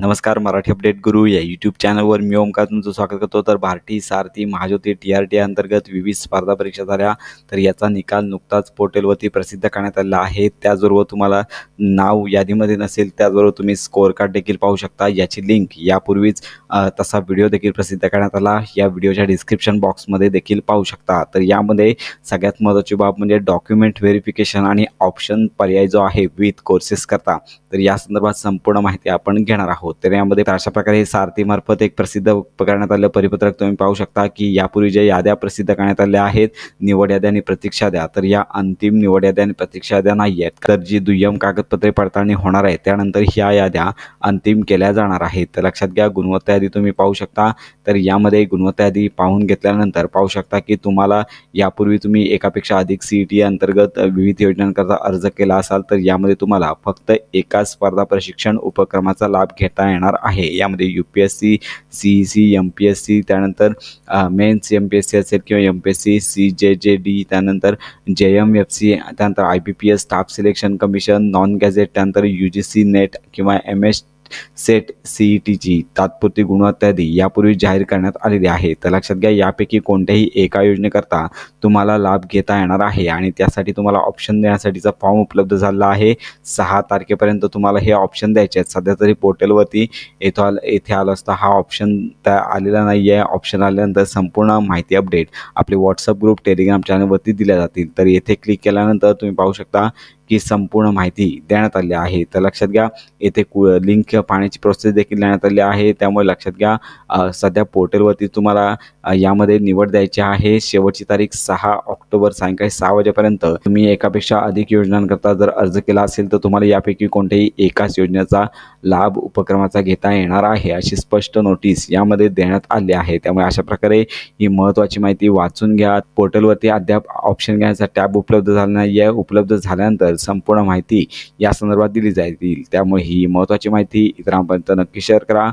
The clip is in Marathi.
नमस्कार, मराठी अपडेट गुरु या यूट्यूब चॅनलवर मी ओमकार तुमचं स्वागत करतो। तर भारती सारथी महाज्योती TRT अंतर्गत विविध स्पर्धा परीक्षा झाल्या, तर याचा निकाल नुकताच पोर्टलवरती प्रसिद्ध करण्यात आला आहे। त्याचबरोबर तुम्हाला नाव यादीमध्ये नसेल त्याचबरोबर तुम्ही स्कोअर कार्ड देखील पाहू शकता। याची लिंक यापूर्वीच तसा व्हिडिओ देखील प्रसिद्ध करण्यात आला, या व्हिडिओच्या डिस्क्रिप्शन बॉक्समध्ये देखील पाहू शकता। तर यामध्ये सगळ्यात महत्त्वाची बाब म्हणजे डॉक्युमेंट व्हेरिफिकेशन आणि ऑप्शन पर्याय जो आहे विथ कोर्सेस करता, तर या संदर्भात संपूर्ण माहिती आपण घेणार आहोत। तर यामध्ये अशा प्रकारे सारथीमार्फत एक प्रसिद्ध करण्यात आलेलं परिपत्रक तुम्ही पाहू शकता की यापूर्वी ज्या याद्या प्रसिद्ध करण्यात आल्या आहेत, निवड याद्या आणि प्रतीक्षा याद्या, तर या अंतिम निवड याद्या आणि प्रतीक्षा याद्या नाही आहेत। तर जी दुय्यम कागदपत्रे पडताळणी होणार आहे त्यानंतर ह्या याद्या अंतिम केल्या जाणार आहेत। तर लक्षात घ्या, गुणवत्ता यादी तुम्ही पाहू शकता। तर यामध्ये गुणवत्ता यादी पाहून घेतल्यानंतर पाहू शकता की तुम्हाला यापूर्वी तुम्ही एकापेक्षा अधिक CET अंतर्गत विविध योजनांकरता अर्ज केला असाल, तर यामध्ये तुम्हाला फक्त एका स्पर्धा प्रशिक्षण उपक्रमाचा लाभ घेता येणार आहे। यामध्ये UPSC, CEC, MPSC, त्यानंतर मेन्स MPSC असेल किंवा MPSC, CJJD, त्यानंतर JMFC, त्यानंतर IBPS staff selection commission, non gadget, त्यानंतर UGC नेट किंवा MS सेट CETची तात्पुरती गुणवत्ता यादी यापूर्वी जाहीर करण्यात आलेली आहे। तर लक्षात घ्या, यापैकी कोणत्याही एका योजनेकरता तुम्हाला लाभ घेता येणार आहे आणि त्यासाठी तुम्हाला ऑप्शन देण्यासाठीचा फॉर्म उपलब्ध झाला आहे। 6 तारखेपर्यंत तुम्हाला हे ऑप्शन द्यायचे आहेत। सध्या तरी पोर्टलवरती येथे आलं असता हा ऑप्शन आलेला नाही आहे। ऑप्शन आल्यानंतर संपूर्ण माहिती अपडेट आपले व्हॉट्सअप ग्रुप, टेलिग्राम चॅनलवरती दिल्या जातील। तर येथे क्लिक केल्यानंतर तुम्ही पाहू शकता की संपूर्ण माहिती देण्यात आली आहे। तर लक्षात घ्या, येथे लिंक पाहण्याची प्रोसेस देखील देण्यात आली आहे। त्यामुळे लक्षात घ्या, सध्या पोर्टलवरती तुम्हाला यामध्ये निवड द्यायची आहे। शेवटची तारीख 6 ऑक्टोबर सायंकाळी 6 वाजेपर्यंत। तुम्ही एकापेक्षा अधिक योजनांकरता जर अर्ज केला असेल तर तुम्हाला यापैकी कोणत्याही एकाच योजनेचा लाभ उपक्रमाचा घेता येणार आहे, अशी स्पष्ट नोटीस यामध्ये देण्यात आली आहे। त्यामुळे अशा प्रकारे ही महत्त्वाची माहिती वाचून घ्या। पोर्टलवरती अद्याप ऑप्शन घेण्याचा टॅब उपलब्ध झाला नाही आहे। उपलब्ध झाल्यानंतर संपूर्ण माहिती या संदर्भात दिली जाईल। त्यामुळे ही महत्त्वाची माहिती इतरांपर्यंत नक्की शेअर करा।